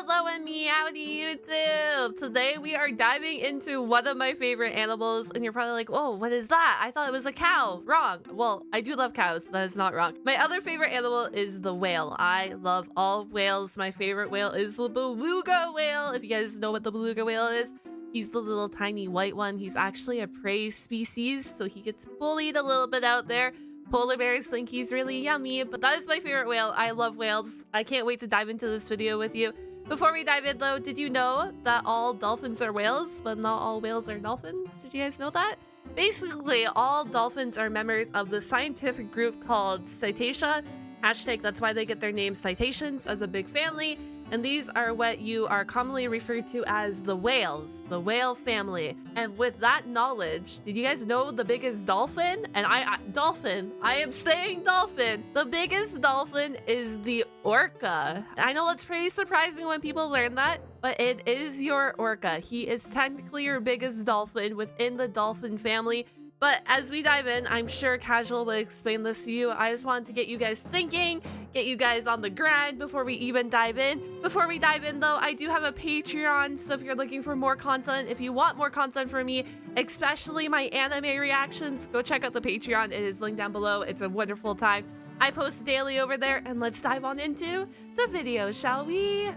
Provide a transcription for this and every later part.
Hello and meowdy YouTube! Today we are diving into one of my favorite animals, and you're probably like, oh, what is that? I thought it was a cow. Wrong. Well, I do love cows. That is not wrong. My other favorite animal is the whale. I love all whales. My favorite whale is the beluga whale. If you guys know what the beluga whale is, he's the little tiny white one. He's actually a prey species, so he gets bullied a little bit out there. Polar bears think he's really yummy, but that is my favorite whale. I love whales. I can't wait to dive into this video with you. Before we dive in though, did you know that all dolphins are whales, but not all whales are dolphins? Did you guys know that? Basically, all dolphins are members of the scientific group called Cetacean. Hashtag, that's why they get their name citations, as a big family. And these are what you are commonly referred to as the whales, the whale family. And with that knowledge, did you guys know the biggest dolphin? And I am saying dolphin. The biggest dolphin is the orca. I know it's pretty surprising when people learn that, but it is your orca. He is technically your biggest dolphin within the dolphin family. But as we dive in, I'm sure Casual will explain this to you. I just wanted to get you guys thinking, get you guys on the grind before we even dive in. Before we dive in though, I do have a Patreon, so if you're looking for more content, if you want more content from me, especially my anime reactions, go check out the Patreon. It is linked down below. It's a wonderful time. I post daily over there, and let's dive on into the video, shall we?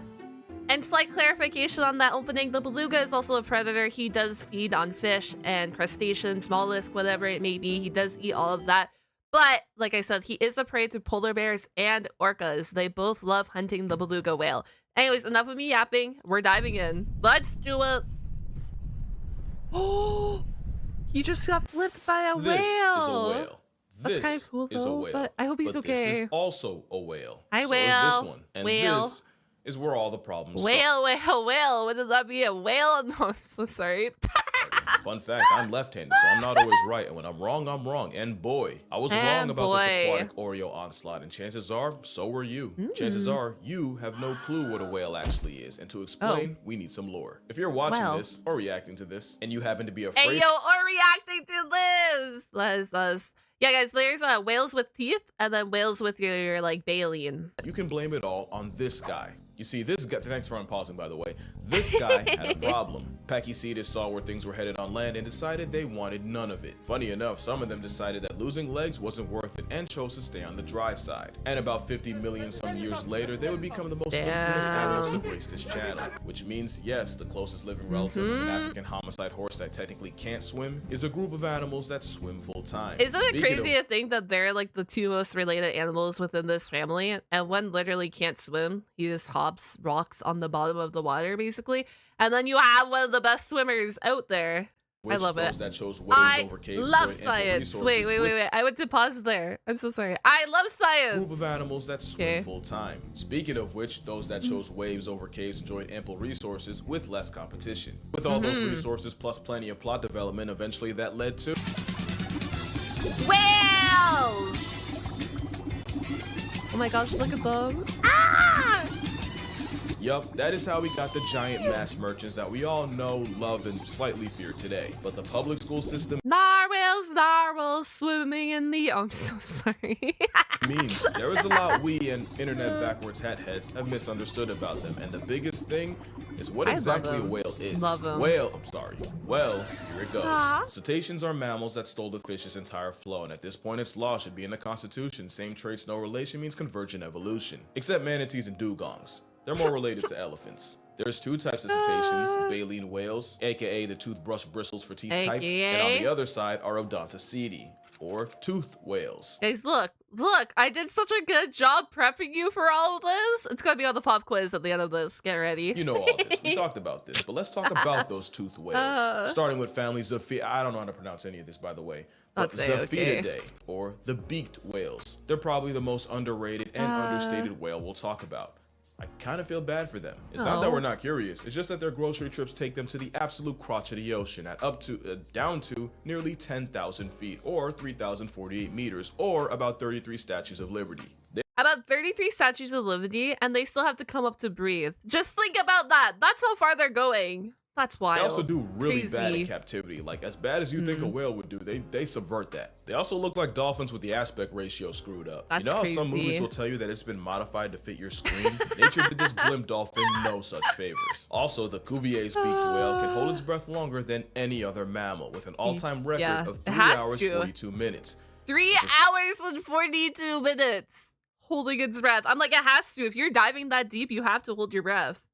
And slight clarification on that opening, the beluga is also a predator. He does feed on fish and crustaceans, mollusk, whatever it may be. He does eat all of that. But like I said, he is a prey to polar bears and orcas. They both love hunting the beluga whale. Anyways, enough of me yapping. We're diving in. Let's do it. Oh, he just got flipped by a whale. This is a whale. That's kind of cool, is a though, whale. but I hope he's okay. This is also a whale. Hi, so whale. is this one. And whale. This is where all the problems start. Whale. Wouldn't that be a whale? No, I'm so sorry. Fun fact, I'm left-handed, so I'm not always right. And when I'm wrong, I'm wrong. And boy, I was wrong about this aquatic Oreo onslaught. And chances are, so were you. Chances are, you have no clue what a whale actually is. And to explain, we need some lore. If you're watching this, or reacting to this, and you happen to be afraid... Hey, yo, or reacting to this! Yeah, guys, there's whales with teeth, and then whales with your like, baleen. You can blame it all on this guy. You see, this guy, thanks for unpausing, by the way. This guy had a problem. Pachycetus saw where things were headed on land and decided they wanted none of it. Funny enough, some of them decided that losing legs wasn't worth it and chose to stay on the dry side. And about 50 million some years later, they would become the most infamous animals to grace this channel. Which means, yes, the closest living relative of an African homicide horse that technically can't swim is a group of animals that swim full time. Isn't it crazy to think that they're like the two most related animals within this family? And one literally can't swim. He just hops rocks on the bottom of the water, basically. And then you have one of the best swimmers out there. I love it. That chose waves over caves, love science. Wait. I went to pause there. I'm so sorry. I love science. Group of animals that swim full time. Speaking of which, those that chose waves over caves enjoyed ample resources with less competition. With all those resources plus plenty of plot development, eventually that led to whales. Oh my gosh, look at them. Ah! Yup, that is how we got the giant mass merchants that we all know, love, and slightly fear today. But the public school system narwhals swimming in the... Oh, I'm so sorry. means there is a lot we and internet backwards hat heads have misunderstood about them. And the biggest thing is what exactly a whale is. Well, here it goes. Cetaceans are mammals that stole the fish's entire flow, and at this point its law should be in the Constitution. Same traits, no relation means convergent evolution. Except manatees and dugongs. They're more related to elephants. There's two types of cetaceans, baleen whales, aka the toothbrush bristles for teeth type, and on the other side are Odontoceti, or tooth whales. Guys, look, I did such a good job prepping you for all of this. It's gonna be on the pop quiz at the end of this. Get ready. You know all this. We talked about this, but let's talk about those tooth whales. Starting with family Ziehefzie. I don't know how to pronounce any of this, by the way. But Ziehefzie, or the beaked whales. They're probably the most underrated and understated whale we'll talk about. I kind of feel bad for them. It's not that we're not curious, it's just that their grocery trips take them to the absolute crotch of the ocean at down to nearly 10,000 feet, or 3,048 meters, or about 33 Statues of Liberty. About 33 Statues of Liberty, and they still have to come up to breathe. Just think about that. That's how far they're going. That's wild. They also do really Crazy. bad in captivity. Like, as bad as you think a whale would do, they subvert that. They also look like dolphins with the aspect ratio screwed up. That's you know how crazy. some movies will tell you that it's been modified to fit your screen? Nature did this blimp dolphin no such favors. Also, the Cuvier's beaked whale can hold its breath longer than any other mammal, with an all-time record of 3 hours, 42 minutes. 3 hours and 42 minutes holding its breath. I'm like, it has to. If you're diving that deep, you have to hold your breath.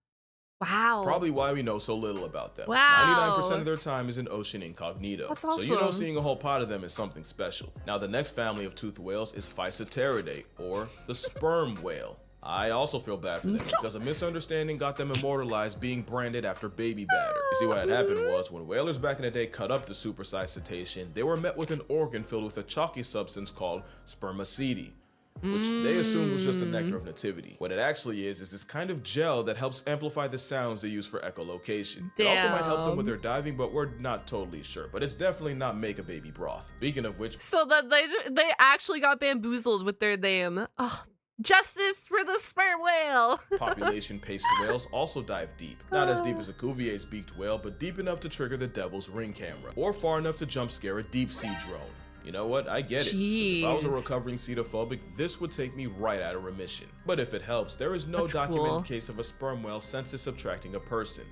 Wow. Probably why we know so little about them. Wow. 99% of their time is in ocean incognito. That's awesome. So you know seeing a whole pod of them is something special. Now the next family of toothed whales is Physeteridae, or the sperm whale. I also feel bad for them because a misunderstanding got them immortalized being branded after baby batter. You see, what had happened was when whalers back in the day cut up the supersized cetacean, they were met with an organ filled with a chalky substance called spermaceti, which they assumed was just a nectar of nativity. What it actually is this kind of gel that helps amplify the sounds they use for echolocation. It also might help them with their diving, but we're not totally sure. But it's definitely not make a baby broth. Speaking of which, so that they actually got bamboozled with their name. Oh, justice for the sperm whale. population-paced whales also dive deep. Not as deep as a Cuvier's beaked whale, but deep enough to trigger the devil's ring camera, or far enough to jump scare a deep sea drone. You know what? I get it. If I was a recovering cetophobic, this would take me right out of remission. But if it helps, there is no documented case of a sperm whale census subtracting a person,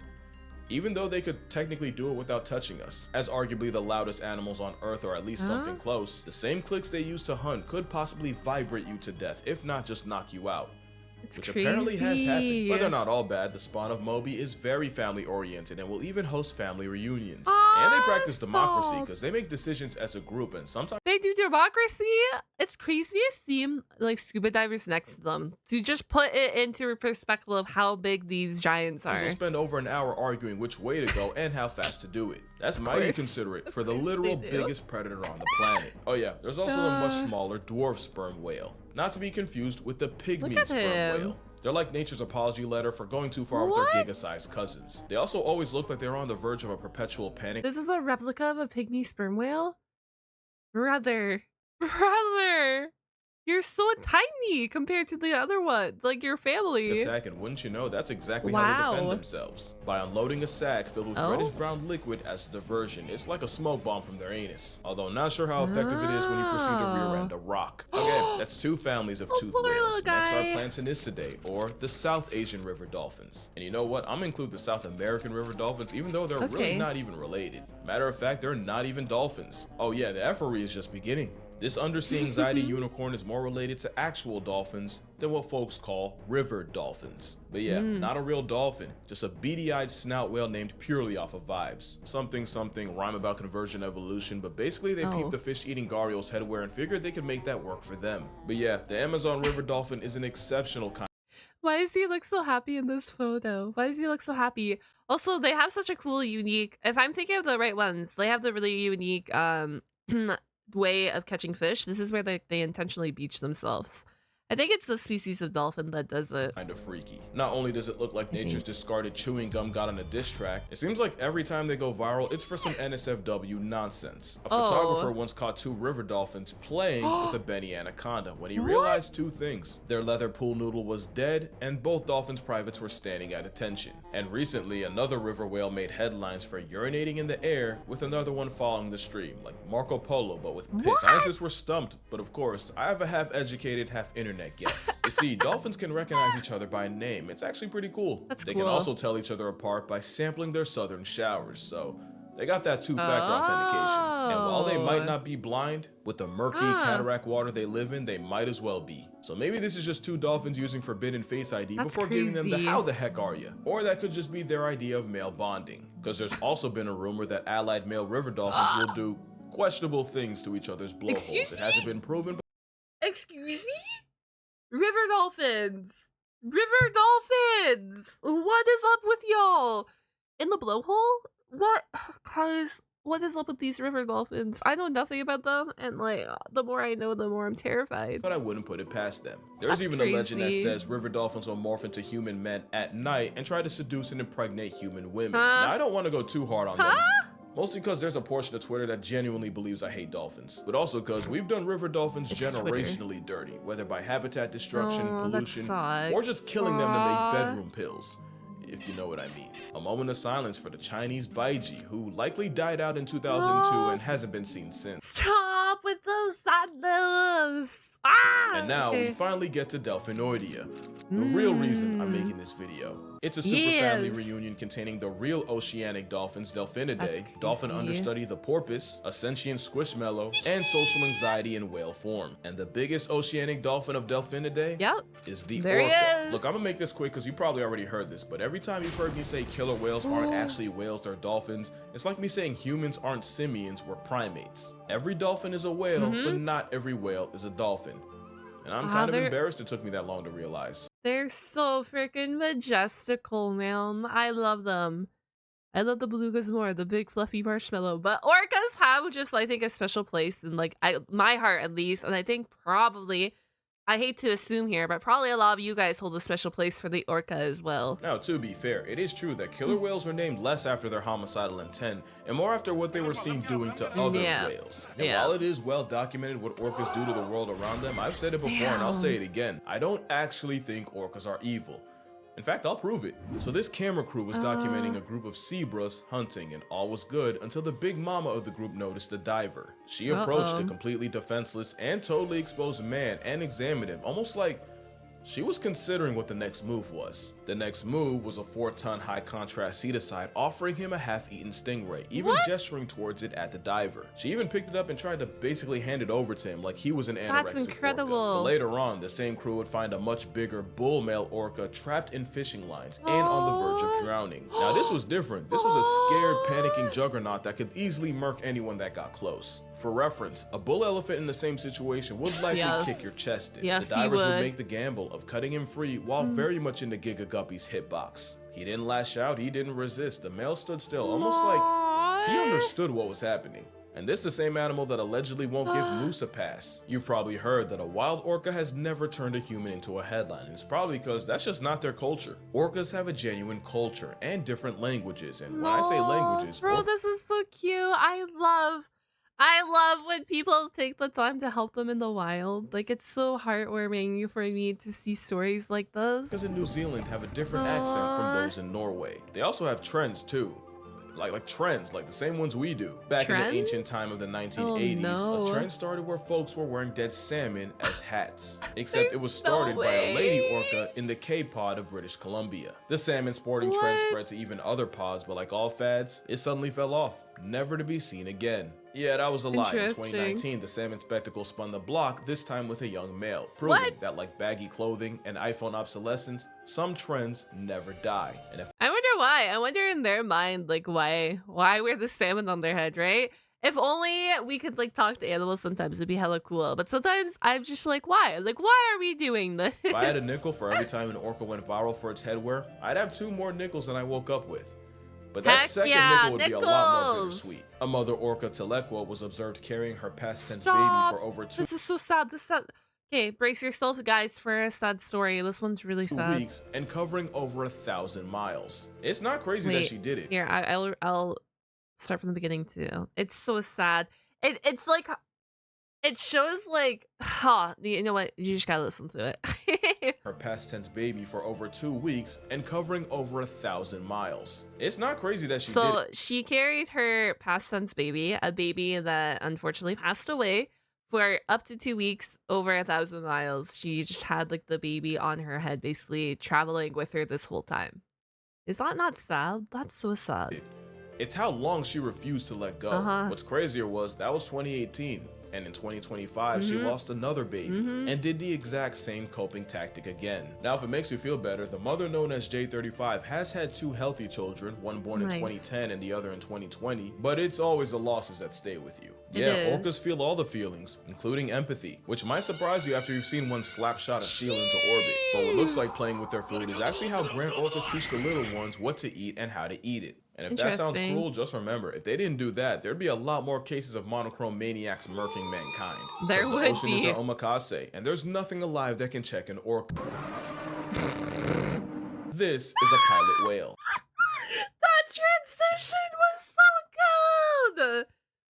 even though they could technically do it without touching us. As arguably the loudest animals on Earth, or at least something close, the same clicks they use to hunt could possibly vibrate you to death, if not just knock you out. Which apparently has happened. But they're not all bad. The spawn of Moby is very family oriented and will even host family reunions. And they practice democracy because they make decisions as a group, and sometimes they do democracy. It's crazy to see like scuba divers next to them, to just put it into perspective of how big these giants are. They'll spend over an hour arguing which way to go and how fast to do it. That's mighty considerate for the literal biggest predator on the planet. Oh yeah, there's also a much smaller dwarf sperm whale, not to be confused with the pygmy sperm whale. They're like nature's apology letter for going too far with their giga-sized cousins. They also always look like they're on the verge of a perpetual panic. This is a replica of a pygmy sperm whale? Brother, you're so tiny compared to the other one, like your family. Attack, and wouldn't you know, that's exactly how they defend themselves. By unloading a sack filled with reddish-brown liquid as the diversion. It's like a smoke bomb from their anus. Although not sure how effective it is when you proceed to rear-end a rock. Okay, that's 2 families of toothed whales. Next are Plantanistidae, or the South Asian river dolphins. And you know what? I'm gonna include the South American river dolphins, even though they're really not even related. Matter of fact, they're not even dolphins. Oh yeah, the effery is just beginning. This undersea anxiety unicorn is more related to actual dolphins than what folks call river dolphins. But yeah, not a real dolphin, just a beady-eyed snout whale named purely off of vibes. Something, rhyme about conversion evolution, but basically they peeped the fish-eating gharial's headwear and figured they could make that work for them. But yeah, the Amazon river dolphin is an exceptional kind. Why does he look so happy in this photo? Why does he look so happy? Also, they have such a cool, unique, if I'm thinking of the right ones, they have the really unique, way of catching fish. This is where they intentionally beach themselves. I think it's the species of dolphin that does it. Kind of freaky. Not only does it look like nature's discarded chewing gum got on a diss track, it seems like every time they go viral, it's for some NSFW nonsense. A photographer once caught 2 river dolphins playing with a Benny anaconda when he realized 2 things. Their leather pool noodle was dead, and both dolphins' privates were standing at attention. And recently, another river whale made headlines for urinating in the air, with another one following the stream, like Marco Polo, but with piss. Scientists were stumped, but of course, I have a half-educated, half-internet guess. You see, dolphins can recognize each other by name. It's actually pretty cool. They can also tell each other apart by sampling their southern showers, so they got that 2-factor authentication. And while they might not be blind, with the murky cataract water they live in, they might as well be. So maybe this is just 2 dolphins using forbidden face ID before giving them the how the heck are ya? Or that could just be their idea of male bonding. Because there's also been a rumor that allied male river dolphins will do questionable things to each other's blowholes. It hasn't been proven. Excuse me? River dolphins! River dolphins! What is up with y'all? In the blowhole? What? Guys, what is up with these river dolphins? I know nothing about them, and like, the more I know, the more I'm terrified. But I wouldn't put it past them. There's even a legend that says river dolphins will morph into human men at night and try to seduce and impregnate human women. Now, I don't want to go too hard on them. Mostly because there's a portion of Twitter that genuinely believes I hate dolphins. But also because we've done river dolphins generationally dirty, whether by habitat destruction, pollution, or just killing them to make bedroom pills. if you know what I mean. A moment of silence for the Chinese baiji, who likely died out in 2002 and hasn't been seen since. Stop with those sadness. Ah, and now we finally get to Delphinoidea, the real reason I'm making this video. It's a super family reunion containing the real oceanic dolphins, Delphinidae, dolphin understudy the porpoise, a sentient squishmallow, and social anxiety in whale form. And the biggest oceanic dolphin of Delphinidae is the orca. Look, I'm gonna make this quick because you probably already heard this, but every time you've heard me say killer whales aren't actually whales, they're dolphins, it's like me saying humans aren't simians, we're primates. Every dolphin is a whale, but not every whale is a dolphin. And I'm kind of embarrassed it took me that long to realize. They're so freaking majestical, man. I love them. I love the belugas more, the big fluffy marshmallow. But orcas have just, I think, a special place in like my heart at least. And I think probably, I hate to assume here, but probably a lot of you guys hold a special place for the orca as well. Now, to be fair, it is true that killer whales are named less after their homicidal intent and more after what they were seen doing to other whales. And while it is well documented what orcas do to the world around them, I've said it before and I'll say it again. I don't actually think orcas are evil. In fact, I'll prove it. So this camera crew was documenting a group of zebras hunting, and all was good until the big mama of the group noticed a diver. She approached a completely defenseless and totally exposed man and examined him, almost like she was considering what the next move was. The next move was a 4-ton high-contrast ceticide, offering him a half-eaten stingray, even gesturing towards it at the diver. She even picked it up and tried to basically hand it over to him like he was an anorexic That's incredible. orca. But later on, the same crew would find a much bigger bull male orca trapped in fishing lines and on the verge of drowning. Now this was different. This was a scared, panicking juggernaut that could easily murk anyone that got close. For reference, a bull elephant in the same situation would likely kick your chest in. The divers would make the gamble of cutting him free while very much in the Giga Guppy's hitbox. He didn't lash out, he didn't resist. The male stood still, almost like he understood what was happening. And this the same animal that allegedly won't give moose a pass. You've probably heard that a wild orca has never turned a human into a headline, and it's probably because that's just not their culture. Orcas have a genuine culture and different languages, and when I say languages— Bro, this is so cute. I love when people take the time to help them in the wild. Like, it's so heartwarming for me to see stories like this. Because in New Zealand have a different accent from those in Norway. They also have trends too. Like trends, like the same ones we do. Back in the ancient time of the 1980s, a trend started where folks were wearing dead salmon as hats. Except it was started by a lady orca in the K-pod of British Columbia. The salmon sporting trend spread to even other pods, but like all fads, it suddenly fell off, never to be seen again. Yeah, that was a lie. In 2019, the salmon spectacle spun the block, this time with a young male, proving that like baggy clothing and iPhone obsolescence, some trends never die. And if I wonder why. I wonder in their mind, like, why wear the salmon on their head, right? If only we could like talk to animals sometimes, it'd be hella cool. But sometimes I'm just like, why? Like, why are we doing this? If I had a nickel for every time an orca went viral for its headwear, I'd have 2 more nickels than I woke up with. But that second nickel would be a lot more bittersweet. A mother orca telequa was observed carrying her past tense baby for over 2 This is so sad. This is sad. Okay, brace yourself, guys, for a sad story. This one's really sad. weeks and covering over 1,000 miles. It's not crazy that she did it. Here, I'll start from the beginning too. It's so sad. It's like, it shows like, you know what? You just gotta listen to it. Her past tense baby for over 2 weeks and covering over 1,000 miles. It's not crazy that she did it. So she carried her past tense baby, a baby that unfortunately passed away, for up to 2 weeks, over 1,000 miles. She just had like the baby on her head, basically traveling with her this whole time. Is that not sad? That's so sad. It's how long she refused to let go. What's crazier was that was 2018. And in 2025, she lost another baby and did the exact same coping tactic again. Now, if it makes you feel better, the mother known as J35 has had 2 healthy children, one born in 2010 and the other in 2020, but it's always the losses that stay with you. Orcas feel all the feelings, including empathy, which might surprise you after you've seen one slap shot a seal into orbit. But what looks like playing with their food is actually how grand orcas teach the little ones what to eat and how to eat it. And if that sounds cruel, just remember, if they didn't do that, there'd be a lot more cases of monochrome maniacs murking mankind. There would be. The ocean is their omakase, and there's nothing alive that can check an orca. This is a pilot whale. That transition was so good!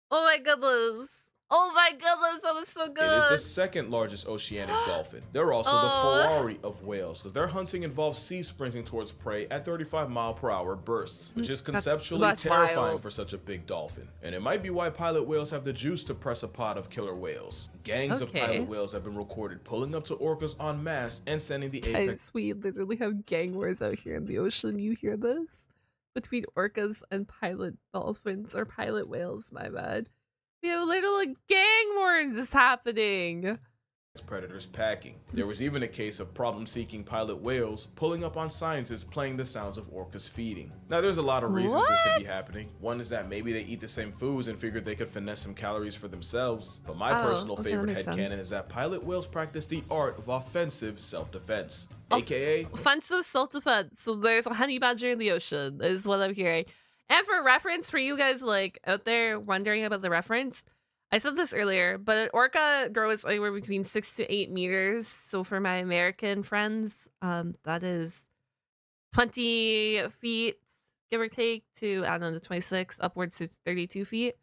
Oh my goodness. Oh my goodness, that was so good. It is the second largest oceanic dolphin. They're also the Ferrari of whales because their hunting involves sea sprinting towards prey at 35-mile-per-hour bursts, which is conceptually terrifying for such a big dolphin. And it might be why pilot whales have the juice to press a pod of killer whales. Gangs of pilot whales have been recorded pulling up to orcas en masse and sending the apex. Guys, we literally have gang wars out here in the ocean. You hear this? Between orcas and pilot dolphins, or pilot whales, my bad. We have literal gang wars happening. Predators packing. There was even a case of problem-seeking pilot whales pulling up on scientists playing the sounds of orcas feeding. Now there's a lot of reasons this could be happening. One is that maybe they eat the same foods and figured they could finesse some calories for themselves. But my personal favorite headcanon is that pilot whales practice the art of offensive self-defense, aka offensive self-defense. So there's a honey badger in the ocean is what I'm hearing. And for reference, for you guys like out there wondering about the reference, I said this earlier, but an orca grows anywhere between 6 to 8 meters. So for my American friends, that is 20 feet, give or take, to, I don't know, 26, upwards to 32 feet.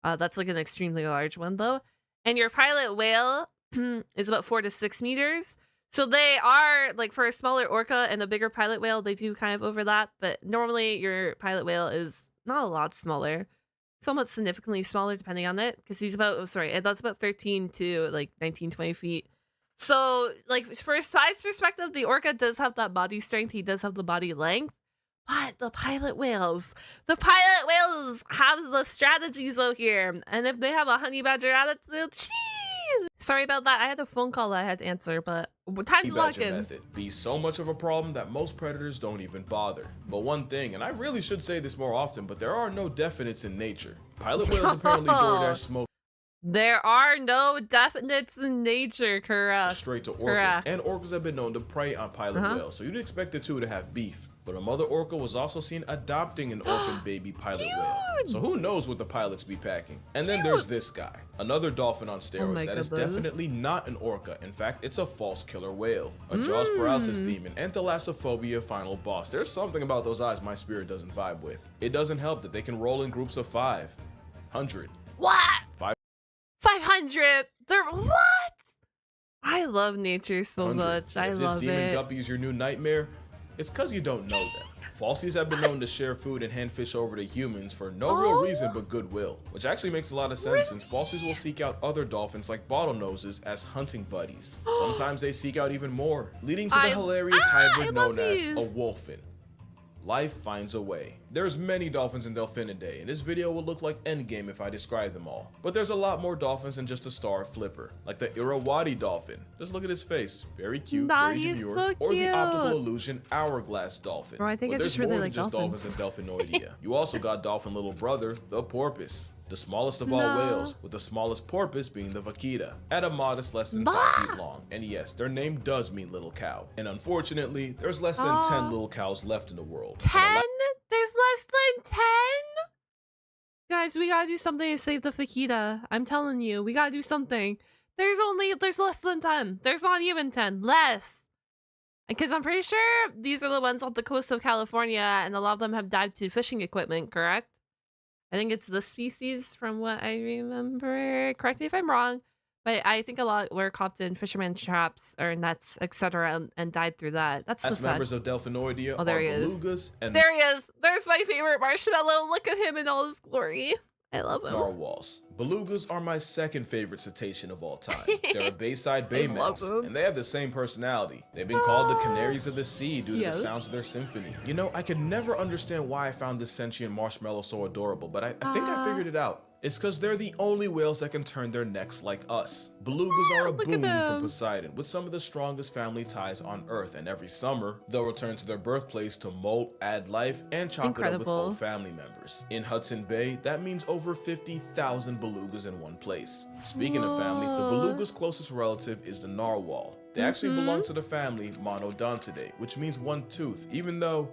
That's like an extremely large one, though. And your pilot whale is about 4 to 6 meters. So they are, like, for a smaller orca and a bigger pilot whale, they do kind of overlap. But normally your pilot whale is not a lot smaller. Somewhat significantly smaller depending on it, because he's about that's about 13 to like 19, 20 feet. So like for a size perspective, the orca does have that body strength, he does have the body length, but the pilot whales have the strategies out here, and if they have a honey badger attitude, sorry about that, I had a phone call that I had to answer, but time to lock in. Method be so much of a problem that most predators don't even bother. But one thing, and I really should say this more often, but there are no definites in nature. Pilot whales apparently DoorDash smoke. There are no definites in nature, correct? Straight to orcas, and orcas have been known to prey on pilot whales, so you'd expect the two to have beef. But a mother orca was also seen adopting an orphan baby pilot whale. So who knows what the pilots be packing. And then there's this guy, another dolphin on steroids that is definitely not an orca. In fact, it's a false killer whale, a jaws paralysis demon, and thalassophobia final boss. There's something about those eyes my spirit doesn't vibe with. It doesn't help that they can roll in groups of 500. What? 500. They're what? I love nature so much. I love it. If this demon guppy is your new nightmare, it's because you don't know them. Falsies have been known to share food and hand fish over to humans for no real reason but goodwill, which actually makes a lot of sense since falsies will seek out other dolphins like bottlenoses as hunting buddies. Sometimes they seek out even more, leading to the hilarious hybrid known as a wolfin. Life finds a way. There's many dolphins in Delphinidae, and this video will look like Endgame if I describe them all. But there's a lot more dolphins than just a star flipper, like the Irrawaddy dolphin. Just look at his face, very cute, very demure. So or the optical illusion hourglass dolphin. Bro, I think I just really like dolphins in Delphinoidea. You also got dolphin little brother, the porpoise. The smallest of all whales, with the smallest porpoise being the vaquita, at a modest less than 5 feet long. And yes, their name does mean little cow. And unfortunately, there's less than 10 little cows left in the world. 10? There's less than 10? Guys, we gotta do something to save the vaquita. I'm telling you, we gotta do something. There's less than 10. There's not even 10. Less. Because I'm pretty sure these are the ones off the coast of California, and a lot of them have dived to fishing equipment, correct? I think it's the species from what I remember. Correct me if I'm wrong, but I think a lot were caught in fisherman traps or nets, etc., and died through that. That's as members of Delphinoidea are belugas and there he is. There's my favorite marshmallow. Look at him in all his glory. I love him. Narwhals. Belugas are my second favorite cetacean of all time. They're a Bayside Bay mouse, and they have the same personality. They've been called the canaries of the sea due to the sounds of their symphony. You know, I could never understand why I found this sentient marshmallow so adorable, but I think I figured it out. It's because they're the only whales that can turn their necks like us. Belugas are a boon from Poseidon, with some of the strongest family ties on Earth, and every summer, they'll return to their birthplace to molt, add life, and chop it up with old family members. In Hudson Bay, that means over 50,000 belugas in one place. Speaking of family, the beluga's closest relative is the narwhal. They actually belong to the family Monodontidae, which means one tooth, even though...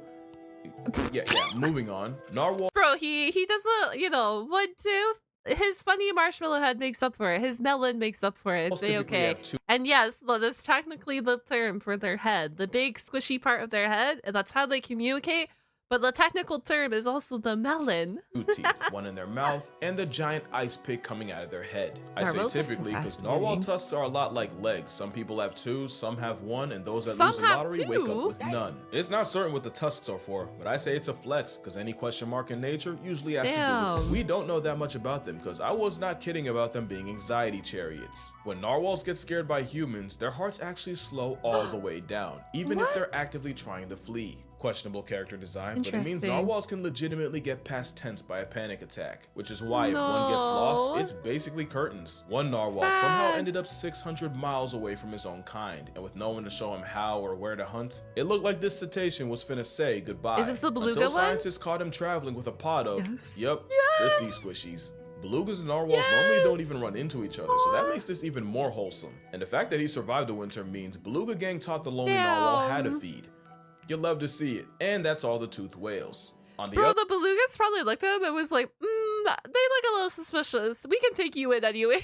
Yeah, moving on. Narwhal. Bro, he does the, you know, one tooth. His funny marshmallow head makes up for it. His melon makes up for it. It's okay. And yes, that's technically the term for their head. The big squishy part of their head, and that's how they communicate. But the technical term is also the melon. Two teeth, one in their mouth, and the giant ice pick coming out of their head. I say Narwhals are typically because fascinating. narwhal tusks are a lot like legs. Some people have two, some have one, and those that lose the lottery wake up with none. It's not certain what the tusks are for, but I say it's a flex because any question mark in nature usually has to do with. We don't know that much about them because I was not kidding about them being anxiety chariots. When narwhals get scared by humans, their hearts actually slow all the way down, even if they're actively trying to flee. Questionable character design, but it means narwhals can legitimately get past tense by a panic attack, which is why if one gets lost, it's basically curtains. One narwhal somehow ended up 600 miles away from his own kind, and with no one to show him how or where to hunt, it looked like this cetacean was finna say goodbye. Is this the beluga until one? Scientists caught him traveling with a pod of, the sea squishies. Belugas and narwhals normally don't even run into each other, so that makes this even more wholesome. And the fact that he survived the winter means Beluga Gang taught the lonely narwhal how to feed. You'll love to see it. And that's all the toothed whales. On the the belugas probably looked at him and was like, they look a little suspicious. We can take you in anyway.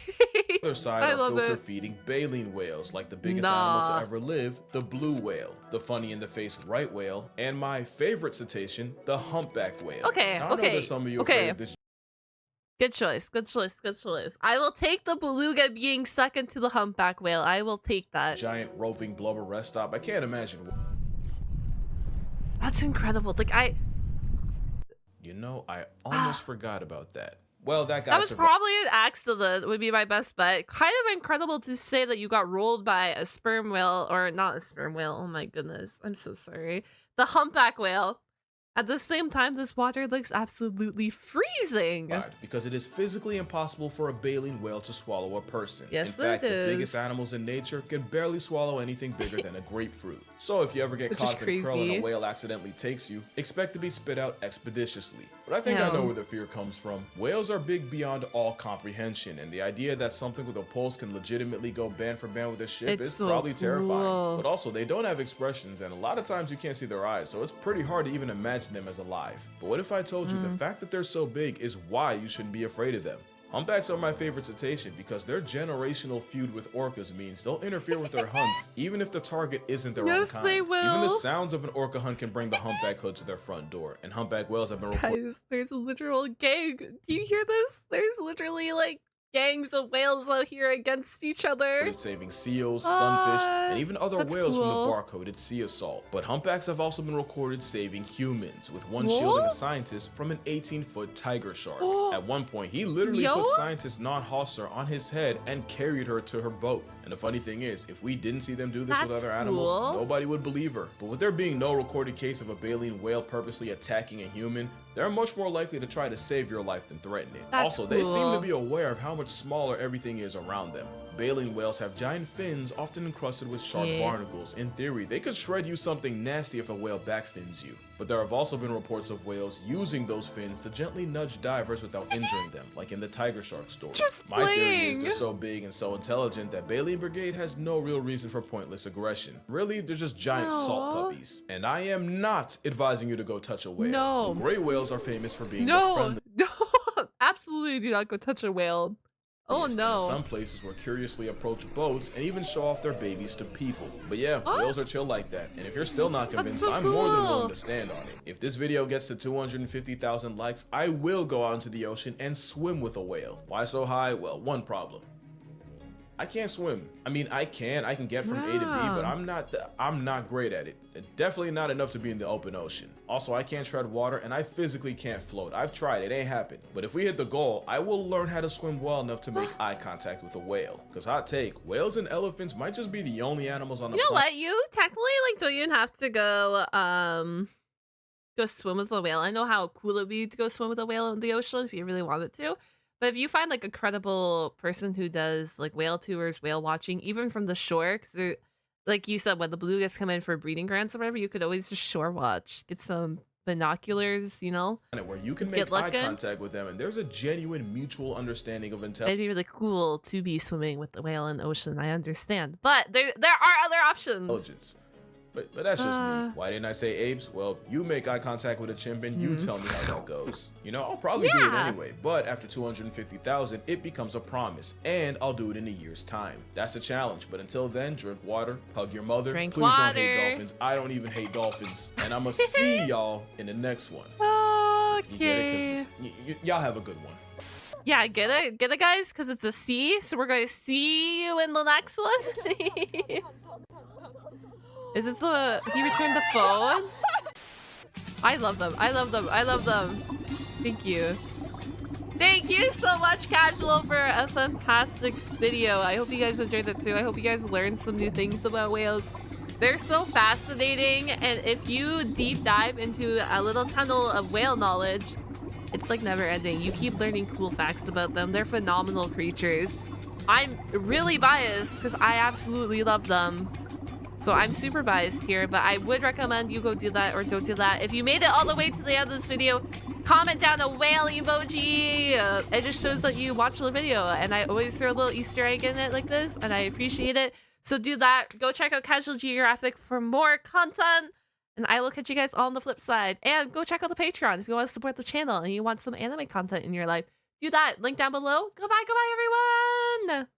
other side are filter-feeding baleen whales, like the biggest animal to ever live, the blue whale, the funny-in-the-face right whale, and my favorite cetacean, the humpback whale. Okay, now, I know there's some of you afraid of this. Good choice, good choice, good choice. I will take the beluga being second to the humpback whale. I will take that. Giant roving blubber rest stop. I can't imagine. That's incredible. Like I almost forgot about that. Well, that guy. That was probably an accident. Would be my best bet. Kind of incredible to say that you got rolled by a sperm whale, or not a sperm whale. Oh my goodness, I'm so sorry. The humpback whale. At the same time, this water looks absolutely freezing. Right, because it is physically impossible for a baleen whale to swallow a person. Yes, in fact, the biggest animals in nature can barely swallow anything bigger than a grapefruit. So if you ever get caught in a curl and a whale accidentally takes you, expect to be spit out expeditiously. But I think I know where the fear comes from. Whales are big beyond all comprehension, and the idea that something with a pulse can legitimately go band for band with a ship is probably terrifying. But also, they don't have expressions, and a lot of times you can't see their eyes, so it's pretty hard to even imagine them as alive. But what if I told you the fact that they're so big is why you shouldn't be afraid of them? Humpbacks are my favorite cetacean because their generational feud with orcas means they'll interfere with their hunts even if the target isn't their own kind. They will. Even the sounds of an orca hunt can bring the humpback hood to their front door, and humpback whales have been reported. Guys, there's a literal gang. Do you hear this? There's literally like gangs of whales out here against each other. Saving seals, sunfish, and even other whales from the bar-coded sea assault. But humpbacks have also been recorded saving humans, with one shielding a scientist from an 18-foot tiger shark. At one point, he literally put scientist Non Hosser on his head and carried her to her boat. And the funny thing is, if we didn't see them do this with other animals, nobody would believe her. But with there being no recorded case of a baleen whale purposely attacking a human, they're much more likely to try to save your life than threaten it. Also, they seem to be aware of how much smaller everything is around them. Baleen whales have giant fins often encrusted with sharp barnacles. In theory, they could shred you something nasty if a whale backfins you. But there have also been reports of whales using those fins to gently nudge divers without injuring them, like in the tiger shark story. My theory is they're so big and so intelligent that Baleen Brigade has no real reason for pointless aggression. Really, they're just giant salt puppies. And I am not advising you to go touch a whale. No. The gray whales are famous for being the friendly. No, absolutely do not go touch a whale. Oh no. In some places where curiously approach boats and even show off their babies to people. But yeah, whales are chill like that. And if you're still not convinced, I'm more than willing to stand on it. If this video gets to 250,000 likes, I will go out into the ocean and swim with a whale. Why so high? Well, one problem. I can't swim. I mean, I can get from A to B, but I'm not great at it. Definitely not enough to be in the open ocean. Also, I can't tread water and I physically can't float. I've tried, it ain't happened. But if we hit the goal, I will learn how to swim well enough to make eye contact with a whale. Cause hot take, whales and elephants might just be the only animals on the planet. You know what? You technically don't even have to go swim with a whale. I know how cool it'd be to go swim with a whale in the ocean if you really wanted to. But if you find like a credible person who does like whale tours, whale watching, even from the shore, because like you said, when the belugas come in for breeding grounds or whatever, you could always just shore watch, get some binoculars, you know, where you can make eye contact with them, and there's a genuine mutual understanding of intelligence. It'd be really cool to be swimming with the whale in the ocean. I understand, but there are other options. But that's just me. Why didn't I say apes? Well, you make eye contact with a chimp and you tell me how that goes. You know, I'll probably do it anyway, but after 250,000, it becomes a promise, and I'll do it in a year's time. That's a challenge, but until then, drink water, hug your mother. Please don't hate dolphins. I don't even hate dolphins, and I'm gonna see y'all in the next one. Okay. Y'all have a good one. Yeah, get it, guys, because it's a C, so we're going to see you in the next one. Is this the... He returned the phone? I love them. I love them. I love them. Thank you. Thank you so much, Casual, for a fantastic video. I hope you guys enjoyed it too. I hope you guys learned some new things about whales. They're so fascinating, and if you deep dive into a little tunnel of whale knowledge, it's like never ending. You keep learning cool facts about them. They're phenomenal creatures. I'm really biased because I absolutely love them. So I'm super biased here, but I would recommend you go do that or don't do that. If you made it all the way to the end of this video, comment down a whale emoji. It just shows that you watched the video, and I always throw a little Easter egg in it like this, and I appreciate it. So do that. Go check out Casual Geographic for more content, and I will catch you guys on the flip side. And go check out the Patreon if you want to support the channel and you want some anime content in your life. Do that. Link down below. Goodbye, everyone!